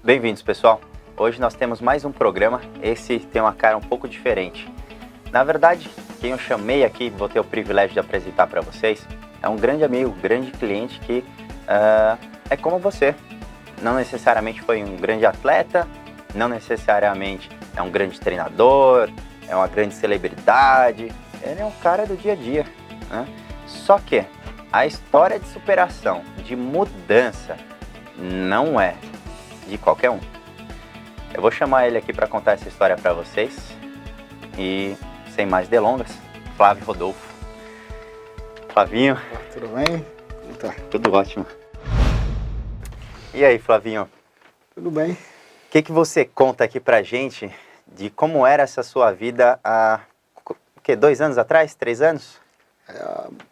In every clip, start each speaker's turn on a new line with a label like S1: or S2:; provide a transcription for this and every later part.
S1: Bem-vindos, pessoal. Hoje nós temos mais um programa. Esse tem uma cara um pouco diferente. Na verdade, quem eu chamei aqui, vou ter o privilégio de apresentar para vocês, é um grande amigo, um grande cliente que é como você. Não necessariamente foi um grande atleta, não necessariamente é um grande treinador, é uma grande celebridade. Ele é um cara do dia a dia, né? Só que a história de superação, de mudança, não é de qualquer um. Eu vou chamar ele aqui para contar essa história para vocês. E, sem mais delongas, Flávio Rodolfo. Flavinho.
S2: Tudo bem? Tá.
S1: Tudo ótimo. E aí, Flavinho?
S2: Tudo bem.
S1: O que você conta aqui pra gente de como era essa sua vida há 2 anos atrás? 3 anos?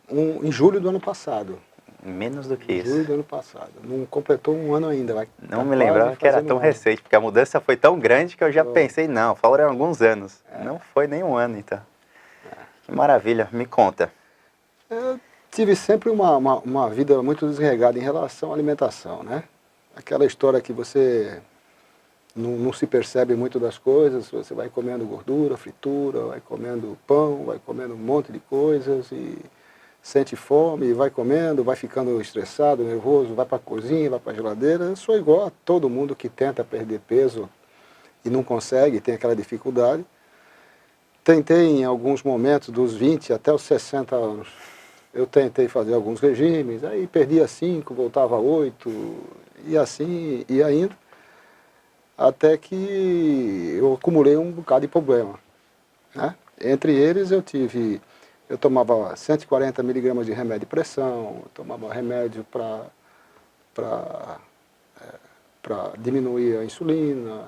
S2: Em julho do ano passado.
S1: Menos do que isso.
S2: Julho do ano passado. Não completou um ano ainda.
S1: Não me lembrava que era tão recente, porque a mudança foi tão grande que eu já pensei, não, foram alguns anos. Não foi nem um ano, então. Que maravilha, me conta.
S2: Eu tive sempre uma vida muito desregada em relação à alimentação, né? Aquela história que você não se percebe muito das coisas, você vai comendo gordura, fritura, vai comendo pão, vai comendo um monte de coisas e sente fome, vai comendo, vai ficando estressado, nervoso, vai para a cozinha, vai para a geladeira. Eu sou igual a todo mundo que tenta perder peso e não consegue, tem aquela dificuldade. Tentei em alguns momentos, dos 20 até os 60 anos, eu tentei fazer alguns regimes, aí perdia 5, voltava a 8, e assim ia indo, até que eu acumulei um bocado de problema, né? Entre eles eu tomava 140 miligramas de remédio de pressão, eu tomava remédio para diminuir a insulina,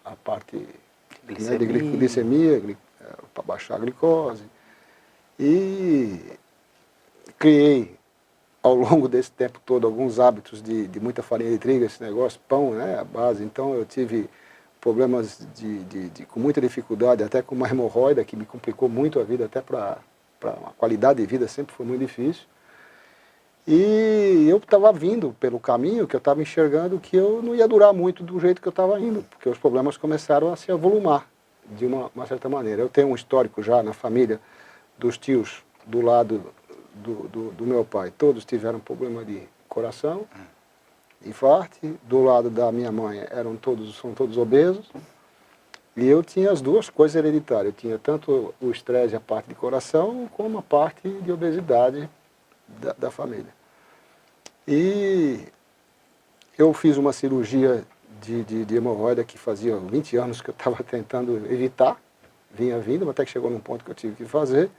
S2: a parte de glicemia, para baixar a glicose. E criei, ao longo desse tempo todo, alguns hábitos de muita farinha de trigo, esse negócio, pão, né, a base. Então eu tive problemas com muita dificuldade, até com uma hemorroida, que me complicou muito a vida, até para a qualidade de vida sempre foi muito difícil. E eu estava vindo pelo caminho que eu estava enxergando que eu não ia durar muito do jeito que eu estava indo, porque os problemas começaram a se avolumar de uma certa maneira. Eu tenho um histórico já na família dos tios do lado do meu pai. Todos tiveram problema de coração, infarto. Do lado da minha mãe são todos obesos. E eu tinha as duas coisas hereditárias. Eu tinha tanto o estresse, a parte de coração, como a parte de obesidade da família. E eu fiz uma cirurgia de hemorroida que fazia 20 anos que eu estava tentando evitar. Vinha vindo, até que chegou num ponto que eu tive que fazer.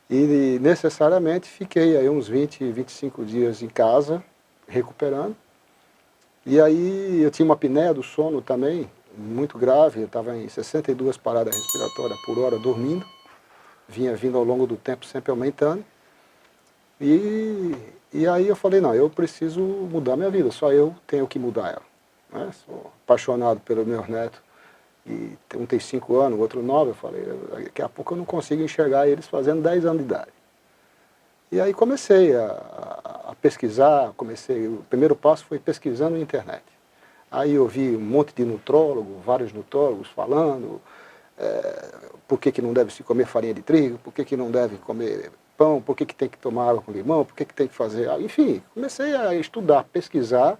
S2: E necessariamente fiquei aí uns 20, 25 dias em casa, recuperando. E aí eu tinha uma apneia do sono também, muito grave, eu estava em 62 paradas respiratórias por hora dormindo, vinha vindo ao longo do tempo sempre aumentando. E aí eu falei, não, eu preciso mudar minha vida, só eu tenho que mudar ela, né? Sou apaixonado pelo meu neto, e um tem 5 anos, o outro 9, eu falei, daqui a pouco eu não consigo enxergar eles fazendo 10 anos de idade. E aí comecei a pesquisar, o primeiro passo foi pesquisando na internet. Aí eu vi um monte de nutrólogo, vários nutrólogos falando por que não deve se comer farinha de trigo, por que não deve comer pão, por que tem que tomar água com limão, por que tem que fazer... Enfim, comecei a estudar, pesquisar,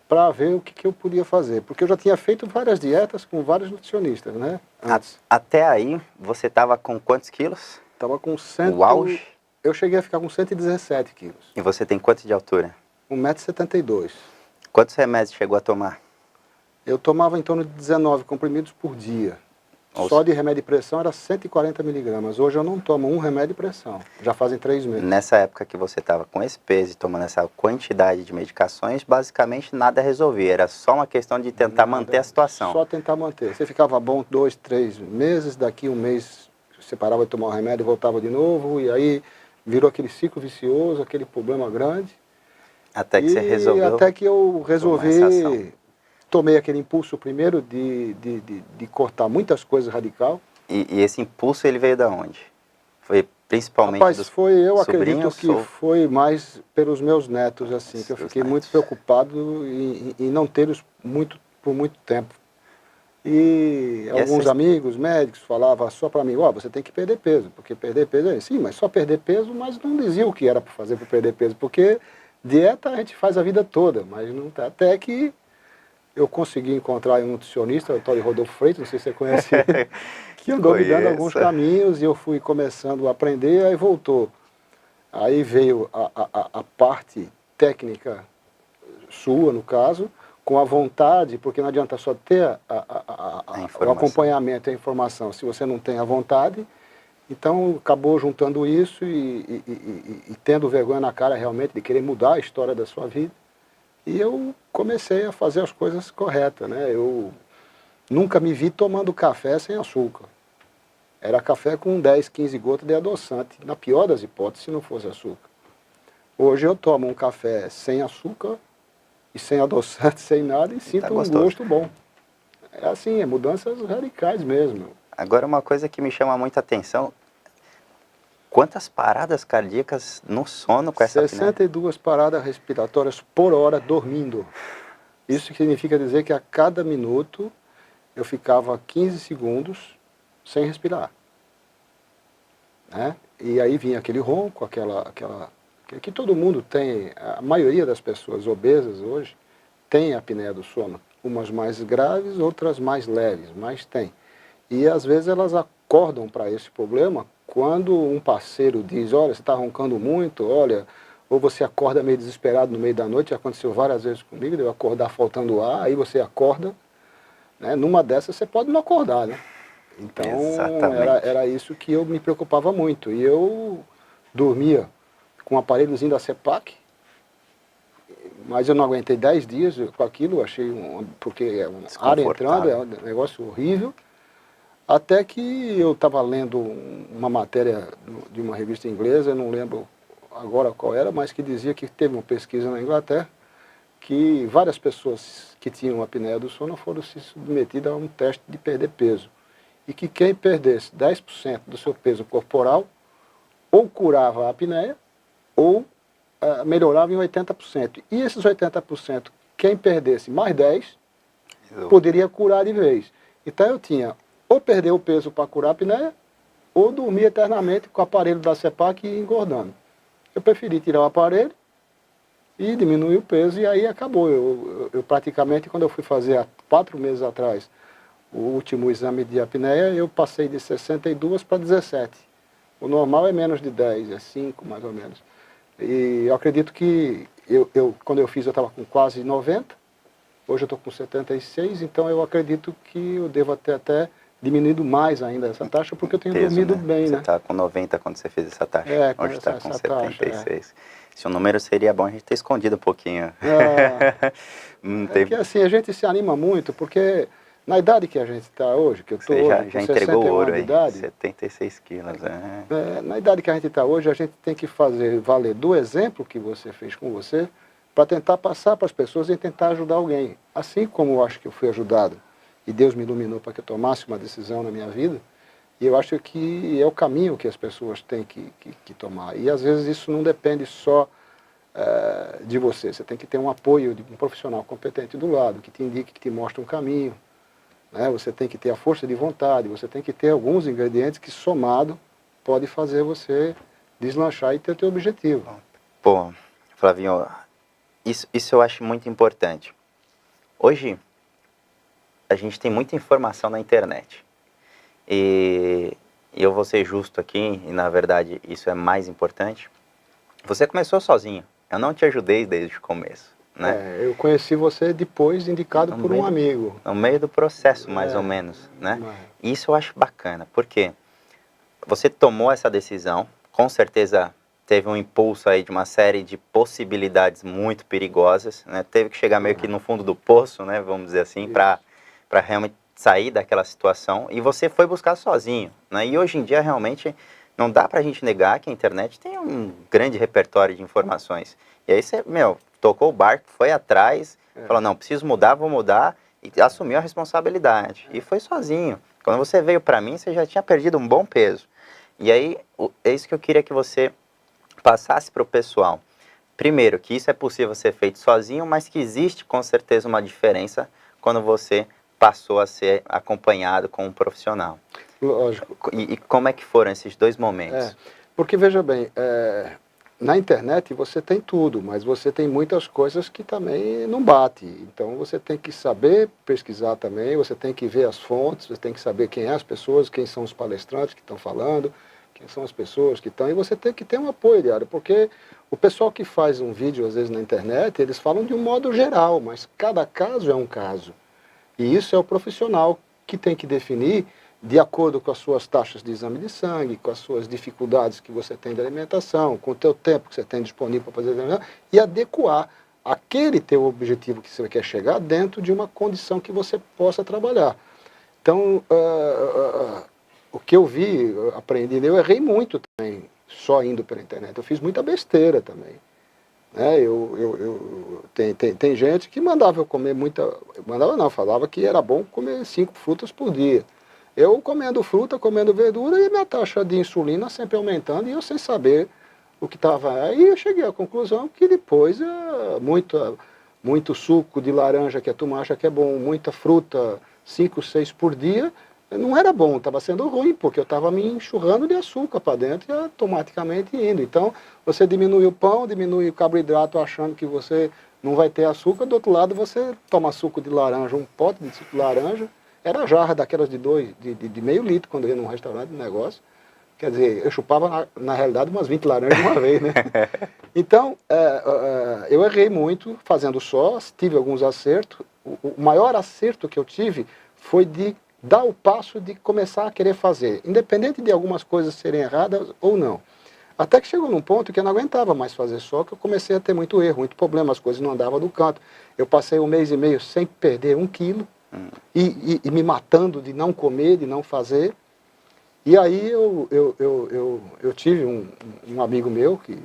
S2: para ver o que eu podia fazer. Porque eu já tinha feito várias dietas com vários nutricionistas, né? Antes.
S1: Até aí, você estava com quantos quilos?
S2: Estava com
S1: O auge?
S2: Eu cheguei a ficar com 117 quilos.
S1: E você tem quanto de altura?
S2: 1,72 m.
S1: Quantos remédios chegou a tomar?
S2: Eu tomava em torno de 19 comprimidos por dia. Só de remédio de pressão era 140 miligramas. Hoje eu não tomo um remédio de pressão. Já fazem 3 meses.
S1: Nessa época que você estava com esse peso e tomando essa quantidade de medicações, basicamente nada resolvia. Era só uma questão de tentar manter a situação.
S2: Só tentar manter. Você ficava bom 2, 3 meses, daqui um mês você parava de tomar o remédio e voltava de novo. E aí virou aquele ciclo vicioso, aquele problema grande.
S1: Até que você resolveu.
S2: Até que eu resolvi... Tomei aquele impulso primeiro de cortar muitas coisas radical.
S1: E esse impulso ele veio de onde? Foi Principalmente
S2: Rapaz,
S1: dos
S2: eu acredito
S1: sobrinhos
S2: que
S1: ou
S2: foi mais pelos meus netos, assim, que eu
S1: seus
S2: fiquei muito
S1: netos?
S2: preocupado em não tê-los por muito tempo. E
S1: E essa
S2: alguns amigos médicos falavam só para mim, você tem que perder peso, porque perder peso é sim, mas só perder peso, mas não dizia o que era para fazer para perder peso, porque dieta a gente faz a vida toda, mas não tá, até que eu consegui encontrar um nutricionista, o Dr. Rodolfo Freitas, não sei se você conhece ele, que andou me dando alguns
S1: conheço.
S2: caminhos e eu fui começando a aprender, aí voltou. Aí veio a parte técnica sua, no caso, com a vontade, porque não adianta só ter
S1: A
S2: o
S1: informação.
S2: acompanhamento e a informação, se você não tem a vontade. Então, acabou juntando isso e tendo vergonha na cara realmente de querer mudar a história da sua vida. E eu comecei a fazer as coisas corretas, né? Eu nunca me vi tomando café sem açúcar. Era café com 10, 15 gotas de adoçante, na pior das hipóteses, se não fosse açúcar. Hoje eu tomo um café sem açúcar e sem adoçante, sem nada, e
S1: E tá
S2: sinto um
S1: gostoso.
S2: gosto bom. É assim, é mudanças radicais mesmo.
S1: Agora, uma coisa que me chama muita atenção, quantas paradas cardíacas no sono com essa apneia?
S2: 62 paradas respiratórias por hora dormindo. Isso significa dizer que a cada minuto eu ficava 15 segundos sem respirar. Né? E aí vinha aquele ronco, que todo mundo tem, a maioria das pessoas obesas hoje tem a apneia do sono. Umas mais graves, outras mais leves, mas tem. E às vezes elas acordam para esse problema quando um parceiro diz, olha, você está roncando muito, olha, ou você acorda meio desesperado no meio da noite, já aconteceu várias vezes comigo, de eu acordar faltando ar, aí você acorda, né? Numa dessas você pode não acordar, né? Então
S1: Exatamente.
S2: era isso que eu me preocupava muito. E eu dormia com um aparelhozinho da CEPAC, mas eu não aguentei 10 dias com aquilo, achei porque é um ar entrando, é
S1: Desconfortável.
S2: um negócio horrível. Até que eu estava lendo uma matéria de uma revista inglesa, eu não lembro agora qual era, mas que dizia que teve uma pesquisa na Inglaterra, que várias pessoas que tinham apneia do sono foram se submetidas a um teste de perder peso. E que quem perdesse 10% do seu peso corporal, ou curava a apneia, ou melhorava em 80%. E esses 80%, quem perdesse mais 10%, poderia curar de vez. Então eu tinha ou perder o peso para curar a apneia, ou dormir eternamente com o aparelho da CEPAC e engordando. Eu preferi tirar o aparelho e diminuir o peso, e aí acabou. Eu praticamente, quando eu fui fazer há 4 meses atrás o último exame de apneia, eu passei de 62 para 17. O normal é menos de 10, é 5 mais ou menos. E eu acredito que, quando eu fiz, eu estava com quase 90, hoje eu estou com 76, então eu acredito que eu devo ter até diminuído mais ainda essa taxa, porque eu tenho
S1: Peso,
S2: dormido
S1: né?
S2: bem,
S1: Você
S2: né?
S1: tá com 90 quando você fez essa taxa.
S2: É, com
S1: Hoje está com
S2: essa taxa,
S1: 76. Se o número seria bom a gente ter escondido um pouquinho.
S2: É,
S1: Não
S2: é
S1: tem...
S2: que assim, a gente se anima muito, porque na idade que a gente está hoje, que eu estou
S1: Você
S2: hoje,
S1: já
S2: com
S1: entregou o
S2: 61
S1: ouro
S2: anos de
S1: aí.
S2: idade,
S1: 76 quilos.
S2: na idade que a gente está hoje, a gente tem que fazer valer do exemplo que você fez com você, para tentar passar para as pessoas e tentar ajudar alguém. Assim como eu acho que eu fui ajudado, e Deus me iluminou para que eu tomasse uma decisão na minha vida, e eu acho que é o caminho que as pessoas têm que tomar. E às vezes isso não depende só de você. Você tem que ter um apoio de um profissional competente do lado, que te indique, que te mostre um caminho. Né? Você tem que ter a força de vontade, você tem que ter alguns ingredientes que, somado, pode fazer você deslanchar e ter o teu objetivo.
S1: Pô, Flavinho, isso eu acho muito importante. Hoje, a gente tem muita informação na internet. E eu vou ser justo aqui, e na verdade isso é mais importante. Você começou sozinho. Eu não te ajudei desde o começo, né?
S2: Eu conheci você depois, indicado por um amigo.
S1: No meio do processo, mais ou menos, né? E isso eu acho bacana, porque você tomou essa decisão, com certeza teve um impulso aí de uma série de possibilidades muito perigosas, né? Teve que chegar meio que no fundo do poço, né? Vamos dizer assim, para realmente sair daquela situação, e você foi buscar sozinho, né? E hoje em dia realmente não dá pra gente negar que a internet tem um grande repertório de informações. E aí você, tocou o barco, foi atrás, falou, não, preciso mudar, vou mudar, e assumiu a responsabilidade. E foi sozinho. Quando você veio pra mim, você já tinha perdido um bom peso. E aí, é isso que eu queria que você passasse para o pessoal. Primeiro, que isso é possível ser feito sozinho, mas que existe com certeza uma diferença quando você passou a ser acompanhado com um profissional.
S2: Lógico.
S1: E como é que foram esses dois momentos?
S2: Porque veja bem, na internet você tem tudo, mas você tem muitas coisas que também não bate. Então você tem que saber pesquisar também, você tem que ver as fontes, você tem que saber quem é as pessoas, quem são os palestrantes que estão falando, quem são as pessoas que estão, e você tem que ter um apoio diário, porque o pessoal que faz um vídeo às vezes na internet, eles falam de um modo geral, mas cada caso é um caso. E isso é o profissional que tem que definir de acordo com as suas taxas de exame de sangue, com as suas dificuldades que você tem de alimentação, com o teu tempo que você tem disponível para fazer exame, e adequar aquele teu objetivo que você quer chegar dentro de uma condição que você possa trabalhar. Então, o que eu vi, aprendi, eu errei muito também, só indo pela internet. Eu fiz muita besteira também. Tem gente que mandava eu comer muita... Mandava não, falava que era bom comer 5 frutas por dia. Eu comendo fruta, comendo verdura e minha taxa de insulina sempre aumentando e eu sem saber o que estava. Aí eu cheguei à conclusão que depois muito suco de laranja que a turma acha que é bom, muita fruta, 5, 6 por dia, não era bom, estava sendo ruim, porque eu estava me enxurrando de açúcar para dentro e automaticamente indo. Então, você diminui o pão, diminui o carboidrato achando que você não vai ter açúcar, do outro lado você toma suco de laranja, um pote de suco de laranja, era jarra daquelas de meio litro, quando eu ia num restaurante de negócio. Quer dizer, eu chupava, na realidade, umas 20 laranjas de uma vez, né? Então, eu errei muito fazendo só, tive alguns acertos. O maior acerto que eu tive foi de dar o passo de começar a querer fazer, independente de algumas coisas serem erradas ou não. Até que chegou num ponto que eu não aguentava mais fazer só, que eu comecei a ter muito erro, muito problema, as coisas não andavam do canto. Eu passei 1 mês e meio sem perder 1 quilo, e me matando de não comer, de não fazer. E aí eu tive um amigo meu que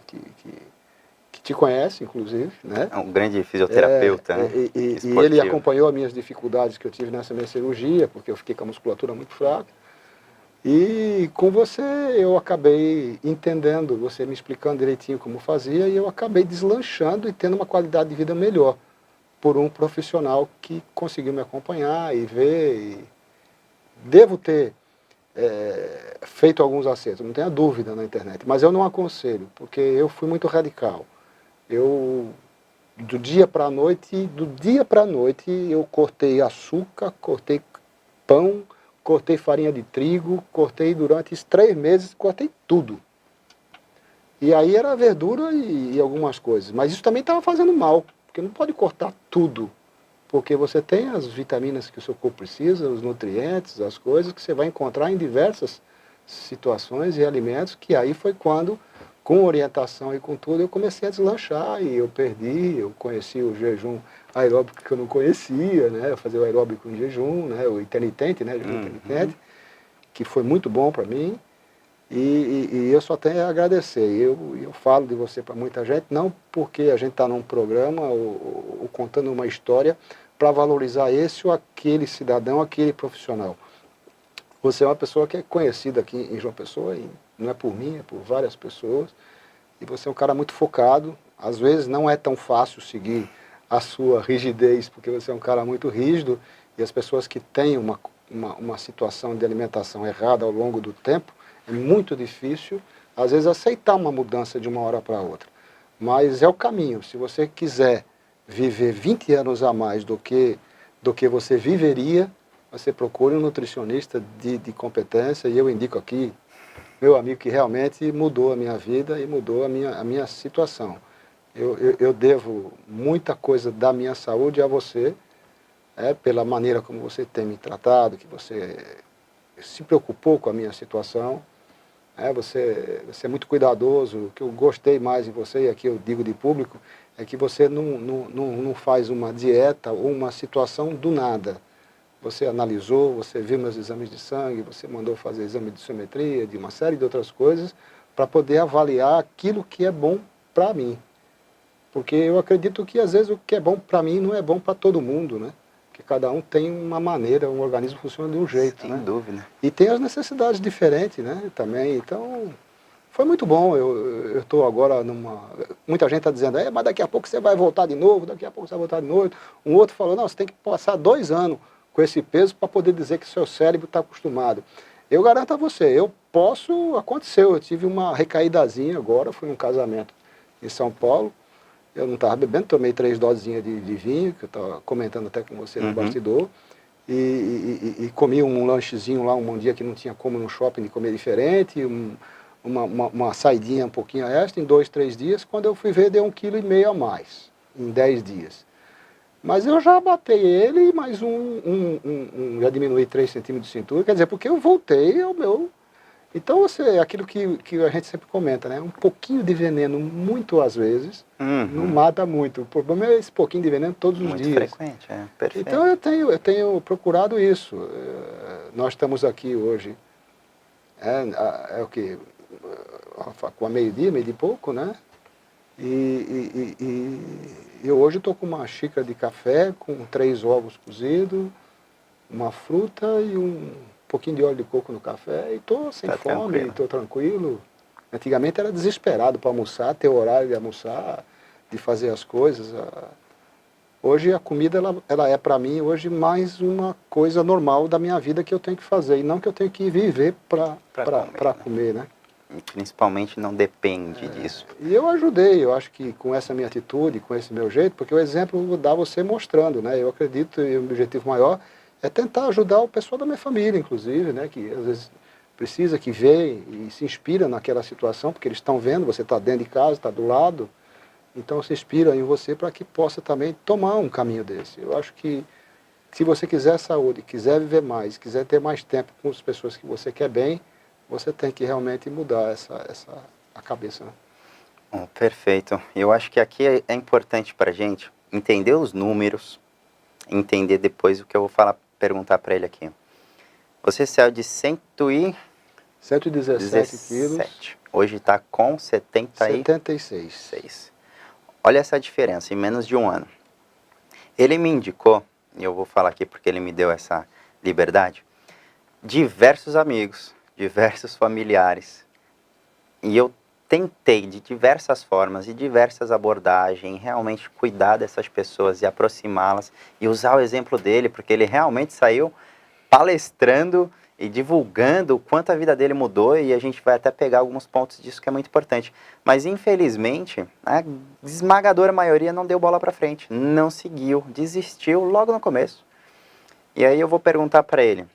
S2: te conhece, inclusive, né?
S1: É um grande fisioterapeuta, né?
S2: E ele acompanhou as minhas dificuldades que eu tive nessa minha cirurgia, porque eu fiquei com a musculatura muito fraca. E com você eu acabei entendendo, você me explicando direitinho como fazia, e eu acabei deslanchando e tendo uma qualidade de vida melhor por um profissional que conseguiu me acompanhar e ver. E devo ter feito alguns acertos, não tenha dúvida na internet, mas eu não aconselho, porque eu fui muito radical. Do dia para a noite, eu cortei açúcar, cortei pão, cortei farinha de trigo, cortei durante esses 3 meses, cortei tudo. E aí era verdura e algumas coisas, mas isso também estava fazendo mal, porque não pode cortar tudo, porque você tem as vitaminas que o seu corpo precisa, os nutrientes, as coisas que você vai encontrar em diversas situações e alimentos, que aí foi quando, com orientação e com tudo, eu comecei a deslanchar e eu conheci o jejum aeróbico que eu não conhecia, né? Eu fazia o aeróbico em jejum, né? O intermitente, né? Jejum intermitente, que foi muito bom para mim. E eu só tenho a agradecer. Eu falo de você para muita gente, não porque a gente está num programa ou contando uma história para valorizar esse ou aquele cidadão, aquele profissional. Você é uma pessoa que é conhecida aqui em João Pessoa, e não é por mim, é por várias pessoas. E você é um cara muito focado. Às vezes não é tão fácil seguir a sua rigidez, porque você é um cara muito rígido, e as pessoas que têm uma situação de alimentação errada ao longo do tempo, é muito difícil, às vezes, aceitar uma mudança de uma hora para outra. Mas é o caminho. Se você quiser viver 20 anos a mais do que você viveria, você procure um nutricionista de competência, e eu indico aqui meu amigo que realmente mudou a minha vida e mudou a minha situação. Eu devo muita coisa da minha saúde a você, pela maneira como você tem me tratado, que você se preocupou com a minha situação. Você é muito cuidadoso. O que eu gostei mais em você, e aqui eu digo de público, é que você não faz uma dieta ou uma situação do nada. Você analisou, você viu meus exames de sangue, você mandou fazer exame de densitometria, de uma série de outras coisas, para poder avaliar aquilo que é bom para mim. Porque eu acredito que às vezes o que é bom para mim não é bom para todo mundo, né? porque cada um tem uma maneira, um organismo funciona de um jeito,
S1: Sem
S2: né?
S1: dúvida.
S2: E tem as necessidades diferentes, né, também, então foi muito bom. Eu estou agora numa... Muita gente está dizendo, mas daqui a pouco você vai voltar de novo, daqui a pouco você vai voltar de novo. Um outro falou, não, você tem que passar 2 anos com esse peso para poder dizer que seu cérebro está acostumado. Eu garanto a você, aconteceu, eu tive uma recaídazinha agora, fui num casamento em São Paulo, eu não estava bebendo, tomei 3 dosezinhas de vinho, que eu estava comentando até com você no bastidor, e comi um lanchezinho lá um dia que não tinha como no shopping de comer diferente, uma saidinha um pouquinho extra, em 2, 3 dias, quando eu fui ver deu 1,5 kg a mais, em 10 dias. Mas eu já batei ele, mais já diminuí 3 centímetros de cintura, quer dizer, porque eu voltei ao meu... Então, aquilo que a gente sempre comenta, né? Um pouquinho de veneno, muito às vezes, não mata muito. O problema é esse pouquinho de veneno todos os
S1: muito
S2: dias.
S1: Muito frequente, perfeito.
S2: Então, eu tenho procurado isso. Nós estamos aqui hoje, é o que? Com a meio-dia e pouco, né? E eu hoje estou com uma xícara de café, com 3 ovos cozidos, uma fruta e um pouquinho de óleo de coco no café, e estou sem fome, estou tranquilo. Antigamente era desesperado para almoçar, ter horário de almoçar, de fazer as coisas. Hoje a comida ela é para mim hoje mais uma coisa normal da minha vida que eu tenho que fazer, e não que eu tenho que viver para comer, né?
S1: E principalmente não depende disso.
S2: E eu ajudei, eu acho que com essa minha atitude, com esse meu jeito, porque o exemplo dá você mostrando, né? Eu acredito, e o meu objetivo maior é tentar ajudar o pessoal da minha família, inclusive, né? Que às vezes precisa, que vê e se inspira naquela situação, porque eles estão vendo, você está dentro de casa, está do lado, então se inspira em você para que possa também tomar um caminho desse. Eu acho que se você quiser saúde, quiser viver mais, quiser ter mais tempo com as pessoas que você quer bem, você tem que realmente mudar a cabeça. Né?
S1: Perfeito. Eu acho que aqui é importante para a gente entender os números, entender depois o que eu vou perguntar para ele aqui. Você saiu de
S2: 117 quilos.
S1: Hoje está com
S2: 76.
S1: Olha essa diferença, em menos de 1 ano. Ele me indicou, e eu vou falar aqui porque ele me deu essa liberdade, diversos amigos, diversos familiares, e eu tentei de diversas formas e diversas abordagens realmente cuidar dessas pessoas e aproximá-las e usar o exemplo dele, porque ele realmente saiu palestrando e divulgando o quanto a vida dele mudou, e a gente vai até pegar alguns pontos disso que é muito importante. Mas infelizmente a esmagadora maioria não deu bola para frente, não seguiu, desistiu logo no começo. E aí eu vou perguntar para ele,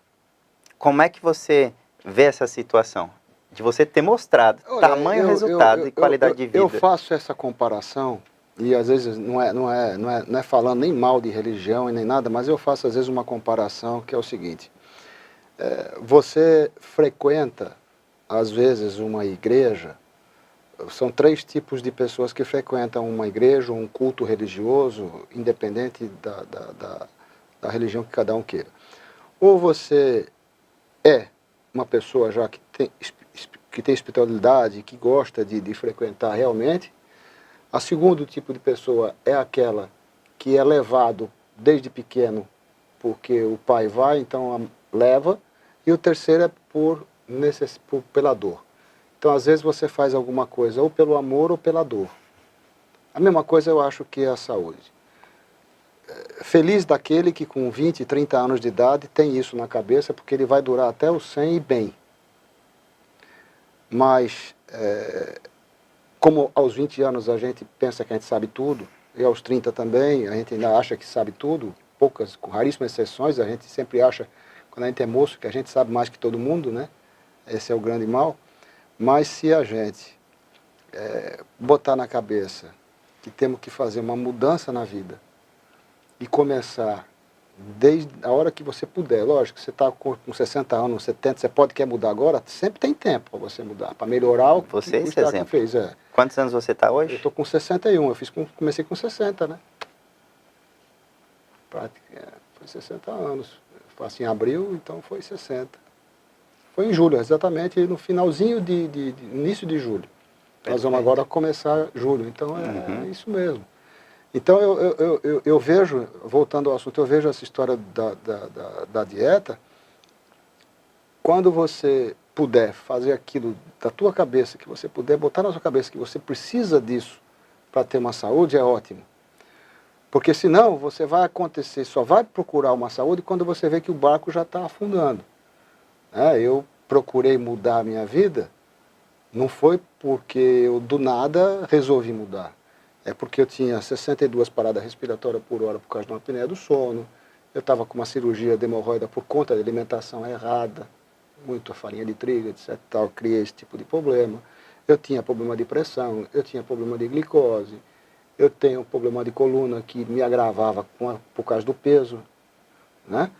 S1: como é que você vê essa situação? De você ter mostrado tamanho resultado e qualidade de vida.
S2: Eu faço essa comparação, e às vezes não é falando nem mal de religião e nem nada, mas eu faço às vezes uma comparação que é o seguinte, você frequenta às vezes uma igreja, são 3 tipos de pessoas que frequentam uma igreja, um culto religioso, independente da religião que cada um queira. Ou você é uma pessoa já que tem espiritualidade, que gosta de frequentar realmente. A segundo tipo de pessoa é aquela que é levado desde pequeno, porque o pai vai, então leva. E o terceiro é pela dor. Então, às vezes, você faz alguma coisa ou pelo amor ou pela dor. A mesma coisa eu acho que é a saúde. Feliz daquele que com 20, 30 anos de idade tem isso na cabeça, porque ele vai durar até os 100 e bem. Mas, como aos 20 anos a gente pensa que a gente sabe tudo, e aos 30 também, a gente ainda acha que sabe tudo, com raríssimas exceções, a gente sempre acha, quando a gente é moço, que a gente sabe mais que todo mundo, né? Esse é o grande mal. Mas se a gente botar na cabeça que temos que fazer uma mudança na vida, e começar desde a hora que você puder, lógico, você está com 60 anos, 70, você quer mudar agora, sempre tem tempo para você mudar, para melhorar o que você
S1: fez. Quantos anos você está hoje?
S2: Eu estou com 61, comecei com 60, né? Foi 60 anos, faço em abril, então foi 60. Foi em julho, exatamente no finalzinho início de julho. Perfeito. Nós vamos agora começar julho, então é isso mesmo. Então eu vejo, voltando ao assunto, eu vejo essa história da dieta. Quando você puder fazer aquilo da tua cabeça, que você puder botar na sua cabeça que você precisa disso para ter uma saúde, é ótimo. Porque senão você vai acontecer, só vai procurar uma saúde quando você vê que o barco já está afundando. Eu procurei mudar a minha vida, não foi porque eu do nada resolvi mudar. É porque eu tinha 62 paradas respiratórias por hora por causa de uma apneia do sono. Eu estava com uma cirurgia de hemorroida por conta da alimentação errada, muita farinha de trigo, etc. Tal, criei esse tipo de problema. Eu tinha problema de pressão, eu tinha problema de glicose, eu tenho um problema de coluna que me agravava por causa do peso, né?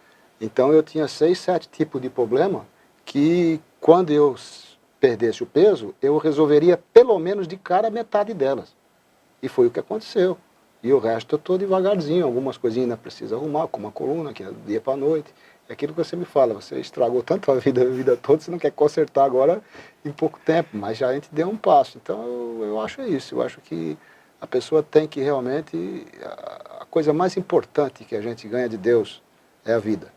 S2: Então eu tinha 6, 7 tipos de problema que quando eu perdesse o peso, eu resolveria pelo menos de cara metade delas. E foi o que aconteceu. E o resto eu estou devagarzinho, algumas coisinhas ainda preciso arrumar, como a coluna, que é do dia para a noite. É aquilo que você me fala, você estragou tanto a vida toda, você não quer consertar agora em pouco tempo, mas já a gente deu um passo. Então eu acho isso, eu acho que a pessoa tem que realmente, a coisa mais importante que a gente ganha de Deus é a vida.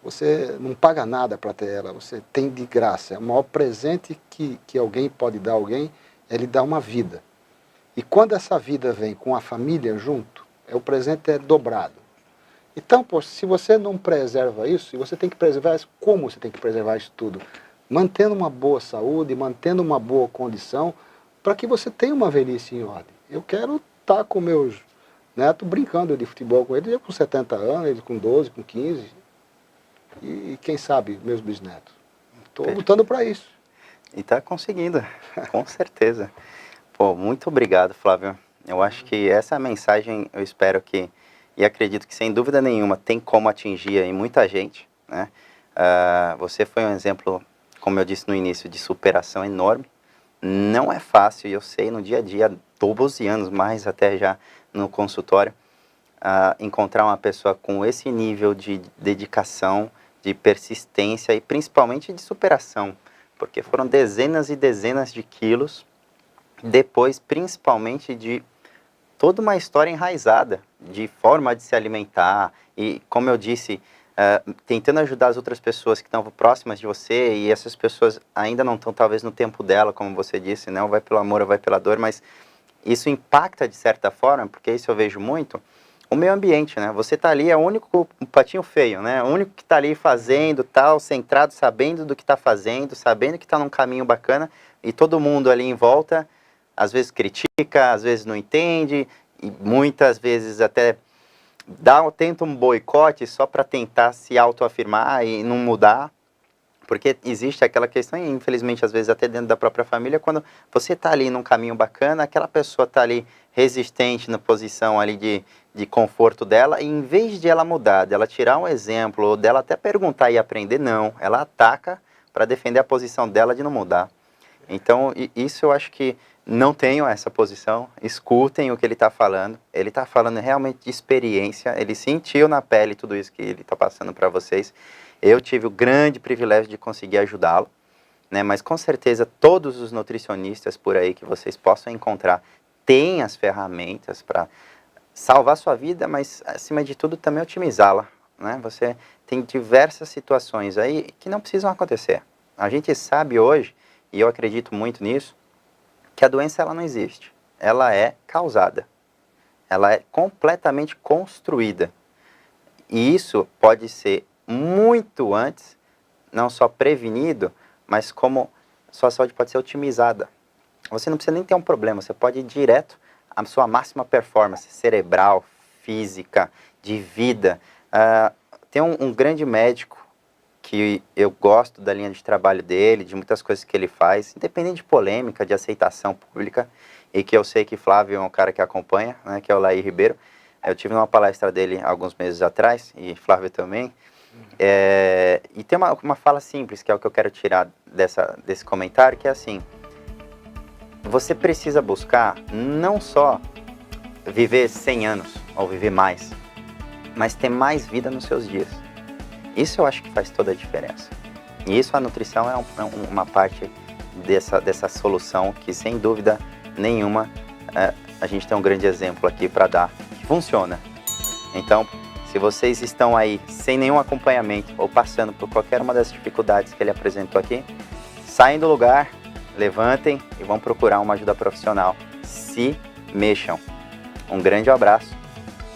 S2: Você não paga nada para ter ela, você tem de graça. O maior presente que alguém pode dar a alguém é lhe dar uma vida. E quando essa vida vem com a família junto, o presente é dobrado. Então, se você não preserva isso, e você tem que preservar isso, como você tem que preservar isso tudo? Mantendo uma boa saúde, mantendo uma boa condição, para que você tenha uma velhice em ordem. Eu quero estar com meus netos brincando de futebol com eles, eu com 70 anos, eles com 12, com 15, e quem sabe meus bisnetos. Estou lutando para isso.
S1: E está conseguindo, com certeza. Pô, muito obrigado, Flávio. Eu acho que essa mensagem, eu espero que, e acredito que sem dúvida nenhuma, tem como atingir aí muita gente, né? Você foi um exemplo, como eu disse no início, de superação enorme. Não é fácil, eu sei, no dia a dia, 12 anos mais até já no consultório, encontrar uma pessoa com esse nível de dedicação, de persistência e principalmente de superação, porque foram dezenas e dezenas de quilos, depois principalmente de toda uma história enraizada, de forma de se alimentar e, como eu disse, tentando ajudar as outras pessoas que estão próximas de você, e essas pessoas ainda não estão talvez no tempo dela, como você disse, não vai pelo amor ou vai pela dor, mas isso impacta de certa forma, porque isso eu vejo muito, o meio ambiente, né? Você tá ali, é o único patinho feio, né? O único que tá ali fazendo, tal, centrado, sabendo do que tá fazendo, sabendo que tá num caminho bacana, e todo mundo ali em volta, às vezes critica, às vezes não entende, e muitas vezes até tenta um boicote só para tentar se autoafirmar e não mudar, porque existe aquela questão, e infelizmente às vezes até dentro da própria família, quando você tá ali num caminho bacana, aquela pessoa tá ali resistente na posição ali de conforto dela, e em vez de ela mudar, dela tirar um exemplo, ou dela até perguntar e aprender, não, ela ataca para defender a posição dela de não mudar. Então, isso eu acho que não tenham essa posição, escutem o que ele está falando realmente de experiência, ele sentiu na pele tudo isso que ele está passando para vocês. Eu tive o grande privilégio de conseguir ajudá-lo, né? Mas com certeza todos os nutricionistas por aí que vocês possam encontrar têm as ferramentas para salvar sua vida, mas acima de tudo também otimizá-la, né? Você tem diversas situações aí que não precisam acontecer. A gente sabe hoje, e eu acredito muito nisso, que a doença ela não existe, ela é causada, ela é completamente construída, e isso pode ser muito antes, não só prevenido, mas como sua saúde pode ser otimizada. Você não precisa nem ter um problema, você pode ir direto à sua máxima performance cerebral, física, de vida. Tem um grande médico que eu gosto da linha de trabalho dele, de muitas coisas que ele faz, independente de polêmica, de aceitação pública, e que eu sei que Flávio é um cara que acompanha, né, que é o Laí Ribeiro. Eu tive uma palestra dele alguns meses atrás, e Flávio também, e tem uma fala simples, que é o que eu quero tirar desse comentário, que é assim: você precisa buscar não só viver 100 anos, ou viver mais, mas ter mais vida nos seus dias. Isso eu acho que faz toda a diferença. E isso a nutrição é uma parte dessa solução que, sem dúvida nenhuma, a gente tem um grande exemplo aqui para dar, que funciona. Então, se vocês estão aí sem nenhum acompanhamento ou passando por qualquer uma das dificuldades que ele apresentou aqui, saem do lugar, levantem e vão procurar uma ajuda profissional. Se mexam. Um grande abraço.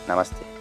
S1: Namastê.